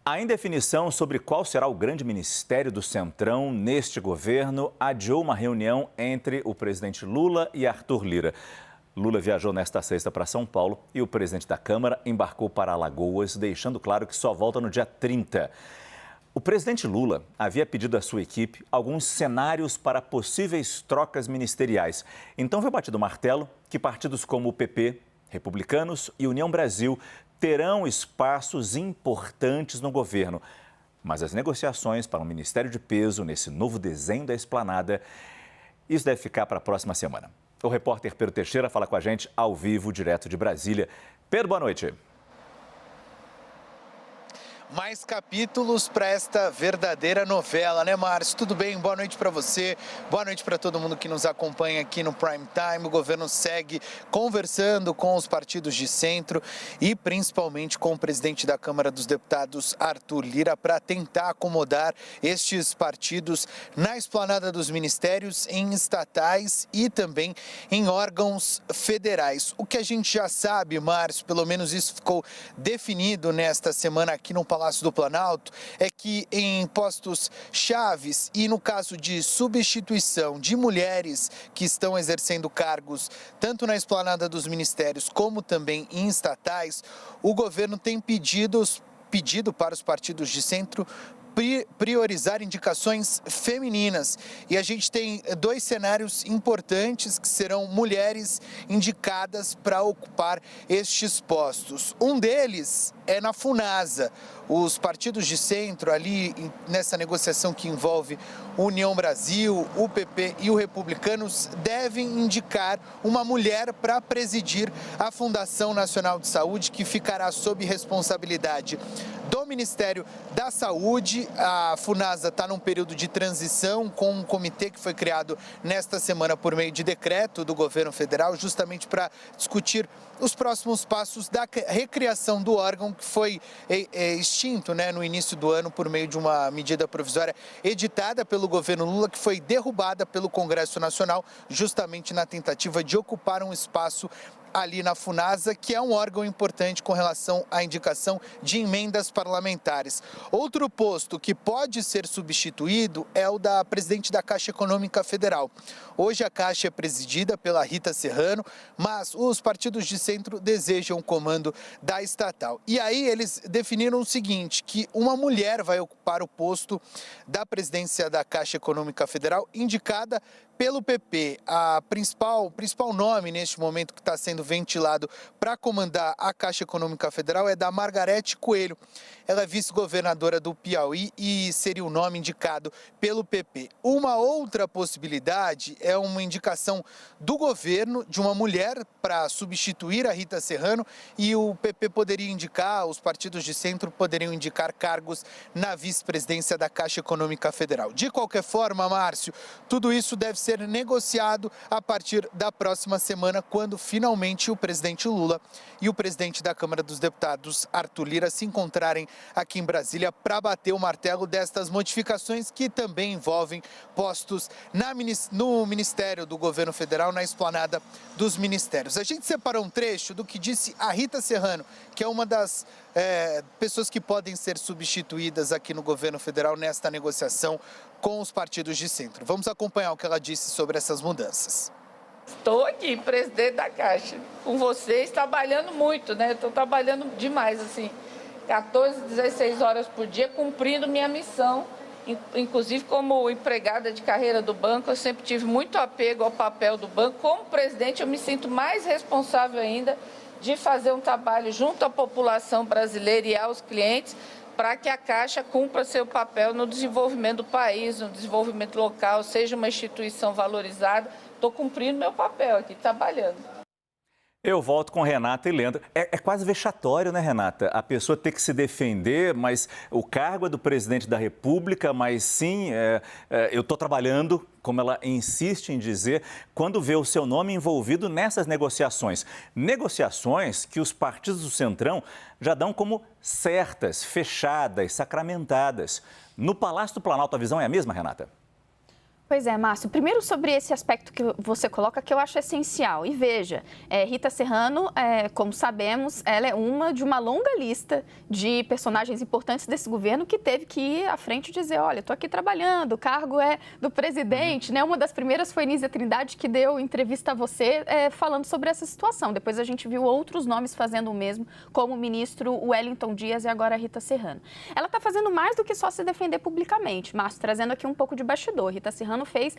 A indefinição sobre qual será o grande ministério do Centrão neste governo adiou uma reunião entre o presidente Lula e Arthur Lira. Lula viajou nesta sexta para São Paulo e o presidente da Câmara embarcou para Alagoas, deixando claro que só volta no dia 30. O presidente Lula havia pedido à sua equipe alguns cenários para possíveis trocas ministeriais. Então foi batido o martelo que partidos como o PP, Republicanos e União Brasil terão espaços importantes no governo. Mas as negociações para um ministério de peso nesse novo desenho da esplanada, isso deve ficar para a próxima semana. O repórter Pedro Teixeira fala com a gente ao vivo, direto de Brasília. Pedro, boa noite. Mais capítulos para esta verdadeira novela, né, Márcio? Tudo bem? Boa noite para você, boa noite para todo mundo que nos acompanha aqui no Prime Time. O governo segue conversando com os partidos de centro e principalmente com o presidente da Câmara dos Deputados, Arthur Lira, para tentar acomodar estes partidos na esplanada dos ministérios, em estatais e também em órgãos federais. O que a gente já sabe, Márcio, pelo menos isso ficou definido nesta semana aqui no Palácio do Planalto, é que em postos chaves e no caso de substituição de mulheres que estão exercendo cargos tanto na esplanada dos ministérios como também em estatais, o governo tem pedido para os partidos de centro priorizar indicações femininas. E a gente tem dois cenários importantes que serão mulheres indicadas para ocupar estes postos. Um deles é na Funasa. Os partidos de centro ali nessa negociação que envolve União Brasil, o PP e o Republicanos devem indicar uma mulher para presidir a Fundação Nacional de Saúde, que ficará sob responsabilidade do Ministério da Saúde. A Funasa está num período de transição com um comitê que foi criado nesta semana por meio de decreto do governo federal, justamente para discutir os próximos passos da recriação do órgão que foi extinto, né, no início do ano por meio de uma medida provisória editada pelo governo Lula, que foi derrubada pelo Congresso Nacional justamente na tentativa de ocupar um espaço ali na Funasa, que é um órgão importante com relação à indicação de emendas parlamentares. Outro posto que pode ser substituído é o da presidente da Caixa Econômica Federal. Hoje a Caixa é presidida pela Rita Serrano, mas os partidos de centro desejam o comando da estatal. E aí eles definiram o seguinte, que uma mulher vai ocupar o posto da presidência da Caixa Econômica Federal, indicada pelo PP. O principal nome neste momento que está sendo ventilado para comandar a Caixa Econômica Federal é da Margarete Coelho. Ela é vice-governadora do Piauí e seria o nome indicado pelo PP. Uma outra possibilidade é uma indicação do governo de uma mulher para substituir a Rita Serrano e o PP poderia indicar, os partidos de centro poderiam indicar cargos na vice-presidência da Caixa Econômica Federal. De qualquer forma, Márcio, tudo isso deve ser negociado a partir da próxima semana, quando finalmente o presidente Lula e o presidente da Câmara dos Deputados, Arthur Lira, se encontrarem aqui em Brasília para bater o martelo destas modificações que também envolvem postos no Ministério do Governo Federal, na esplanada dos ministérios. A gente separou um trecho do que disse a Rita Serrano, que é uma das pessoas que podem ser substituídas aqui no governo federal nesta negociação com os partidos de centro. Vamos acompanhar o que ela disse sobre essas mudanças. Estou aqui, presidente da Caixa, com vocês, trabalhando muito, né? Estou trabalhando demais, assim, 14, 16 horas por dia, cumprindo minha missão. Inclusive, como empregada de carreira do banco, eu sempre tive muito apego ao papel do banco. Como presidente, eu me sinto mais responsável ainda de fazer um trabalho junto à população brasileira e aos clientes, para que a Caixa cumpra seu papel no desenvolvimento do país, no desenvolvimento local, seja uma instituição valorizada. Estou cumprindo meu papel aqui, trabalhando. Eu volto com Renata e Leandro. É quase vexatório, né, Renata? A pessoa ter que se defender, mas o cargo é do presidente da República, mas sim, eu estou trabalhando, como ela insiste em dizer, quando vê o seu nome envolvido nessas negociações. Negociações que os partidos do Centrão já dão como certas, fechadas, sacramentadas. No Palácio do Planalto, a visão é a mesma, Renata? Pois é, Márcio. Primeiro sobre esse aspecto que você coloca, que eu acho essencial. E veja, Rita Serrano, como sabemos, ela é uma de uma longa lista de personagens importantes desse governo que teve que ir à frente e dizer, olha, estou aqui trabalhando, o cargo é do presidente, né? Uma das primeiras foi Nízia Trindade, que deu entrevista a você falando sobre essa situação. Depois a gente viu outros nomes fazendo o mesmo, como o ministro Wellington Dias e agora a Rita Serrano. Ela está fazendo mais do que só se defender publicamente, Márcio, trazendo aqui um pouco de bastidor. Rita Serrano fez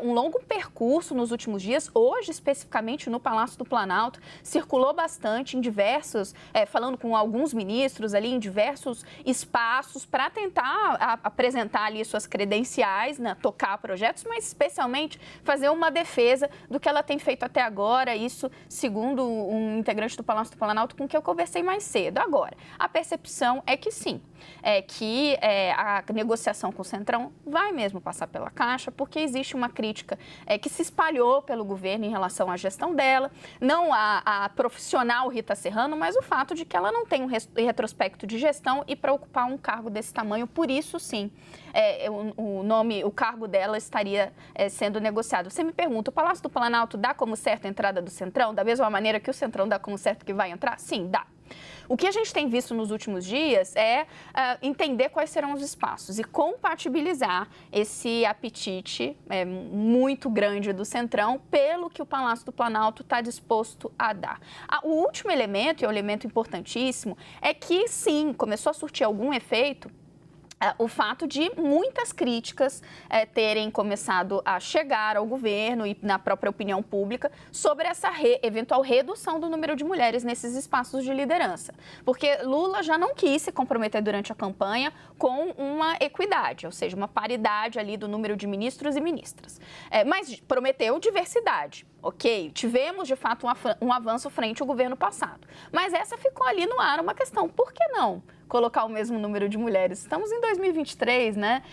um longo percurso nos últimos dias, hoje especificamente no Palácio do Planalto, circulou bastante em diversos, falando com alguns ministros ali em diversos espaços para tentar apresentar ali suas credenciais, né, tocar projetos, mas especialmente fazer uma defesa do que ela tem feito até agora, isso segundo um integrante do Palácio do Planalto com quem eu conversei mais cedo. Agora, a percepção é que sim, que a negociação com o Centrão vai mesmo passar pela Caixa, porque existe uma crítica que se espalhou pelo governo em relação à gestão dela, não a profissional Rita Serrano, mas o fato de que ela não tem um retrospecto de gestão e para ocupar um cargo desse tamanho, por isso sim, o cargo dela estaria sendo negociado. Você me pergunta, o Palácio do Planalto dá como certa a entrada do Centrão, da mesma maneira que o Centrão dá como certo que vai entrar? Sim, dá. O que a gente tem visto nos últimos dias é entender quais serão os espaços e compatibilizar esse apetite muito grande do Centrão pelo que o Palácio do Planalto está disposto a dar. O último elemento, e é um elemento importantíssimo, é que sim, começou a surtir algum efeito o fato de muitas críticas terem começado a chegar ao governo e na própria opinião pública sobre essa eventual redução do número de mulheres nesses espaços de liderança. Porque Lula já não quis se comprometer durante a campanha com uma equidade, ou seja, uma paridade ali do número de ministros e ministras. Mas prometeu diversidade. Ok, tivemos de fato um avanço frente ao governo passado. Mas essa ficou ali no ar uma questão. Por que não colocar o mesmo número de mulheres? Estamos em 2023, né?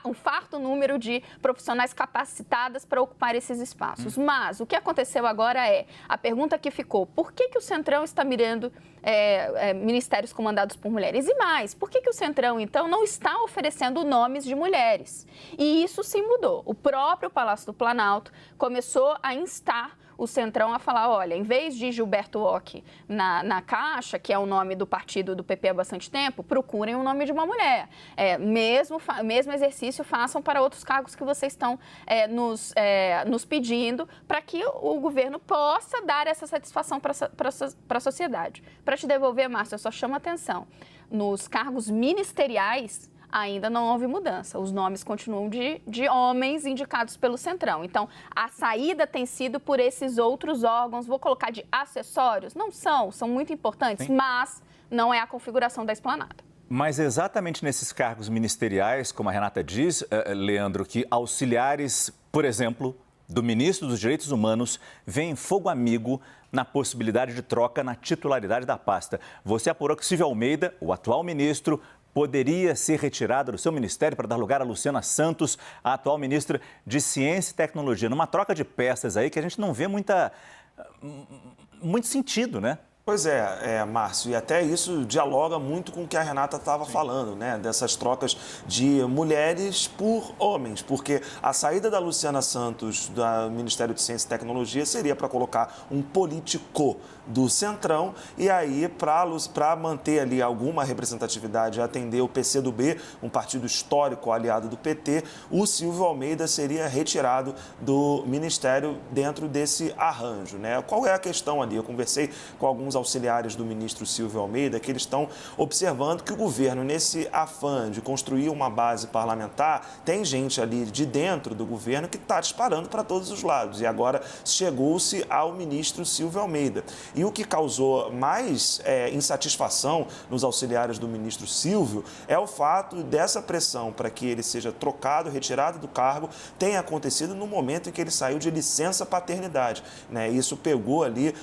Um farto número de profissionais capacitadas para ocupar esses espaços. Mas o que aconteceu agora a pergunta que ficou, por que o Centrão está mirando ministérios comandados por mulheres? E mais, por que o Centrão, então, não está oferecendo nomes de mulheres? E isso se mudou. O próprio Palácio do Planalto começou a instar o Centrão a falar, olha, em vez de Gilberto Ock na Caixa, que é o nome do partido do PP há bastante tempo, procurem o nome de uma mulher. Mesmo exercício façam para outros cargos que vocês estão nos pedindo para que o governo possa dar essa satisfação para a sociedade. Para te devolver, Márcio, eu só chamo a atenção. Nos cargos ministeriais, ainda não houve mudança. Os nomes continuam de homens indicados pelo Centrão. Então, a saída tem sido por esses outros órgãos, vou colocar de acessórios? Não são muito importantes, sim, mas não é a configuração da esplanada. Mas exatamente nesses cargos ministeriais, como a Renata diz, Leandro, que auxiliares, por exemplo, do ministro dos Direitos Humanos, veem fogo amigo na possibilidade de troca na titularidade da pasta. Você apurou que Silvia Almeida, o atual ministro, poderia ser retirada do seu ministério para dar lugar a Luciana Santos, a atual ministra de Ciência e Tecnologia. Numa troca de peças aí que a gente não vê muito sentido, né? Pois Márcio, e até isso dialoga muito com o que a Renata estava falando, né? Dessas trocas de mulheres por homens, porque a saída da Luciana Santos do Ministério de Ciência e Tecnologia seria para colocar um político do Centrão e aí para manter ali alguma representatividade, atender o PCdoB, um partido histórico aliado do PT, o Silvio Almeida seria retirado do ministério dentro desse arranjo, né? Qual é a questão ali? Eu conversei com alguns auxiliares do ministro Silvio Almeida que eles estão observando que o governo, nesse afã de construir uma base parlamentar, tem gente ali de dentro do governo que está disparando para todos os lados. E agora chegou-se ao ministro Silvio Almeida. E o que causou mais insatisfação nos auxiliares do ministro Silvio é o fato dessa pressão para que ele seja trocado, retirado do cargo, tenha acontecido no momento em que ele saiu de licença paternidade, né? Isso pegou ali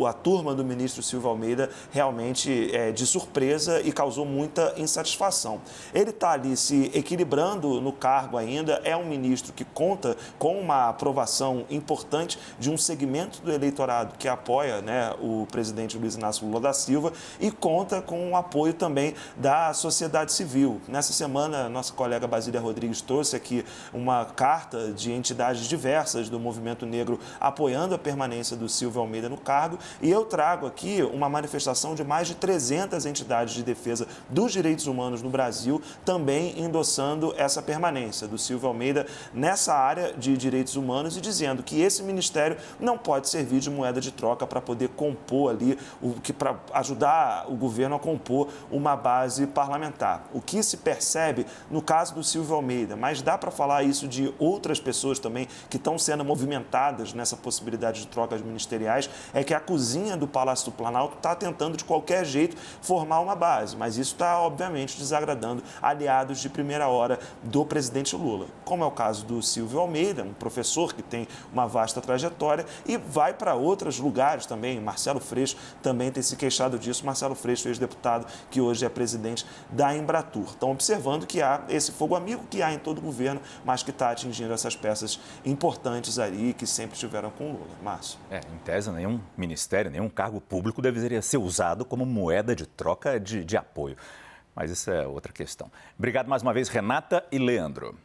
a turma do ministro Silvio Almeida realmente de surpresa e causou muita insatisfação. Ele está ali se equilibrando no cargo ainda, é um ministro que conta com uma aprovação importante de um segmento do eleitorado que apoia, né, o presidente Luiz Inácio Lula da Silva e conta com o apoio também da sociedade civil. Nessa semana, nossa colega Basília Rodrigues trouxe aqui uma carta de entidades diversas do movimento negro apoiando a permanência do Silvio Almeida no cargo, e eu trago aqui uma manifestação de mais de 300 entidades de defesa dos direitos humanos no Brasil, também endossando essa permanência do Silvio Almeida nessa área de direitos humanos e dizendo que esse ministério não pode servir de moeda de troca para poder compor ali, para ajudar o governo a compor uma base parlamentar. O que se percebe no caso do Silvio Almeida, mas dá para falar isso de outras pessoas também que estão sendo movimentadas nessa possibilidade de trocas ministeriais, é que a cozinha do Palácio do Planalto está tentando de qualquer jeito formar uma base, mas isso está obviamente desagradando aliados de primeira hora do presidente Lula, como é o caso do Silvio Almeida, um professor que tem uma vasta trajetória e vai para outros lugares também. Marcelo Freixo também tem se queixado disso. Marcelo Freixo, ex-deputado, que hoje é presidente da Embratur. Estão observando que há esse fogo amigo que há em todo o governo, mas que está atingindo essas peças importantes ali que sempre estiveram com o Lula. Márcio. Em tese, nenhum ministério, nenhum cargo público deveria ser usado como moeda de troca de apoio. Mas isso é outra questão. Obrigado mais uma vez, Renata e Leandro.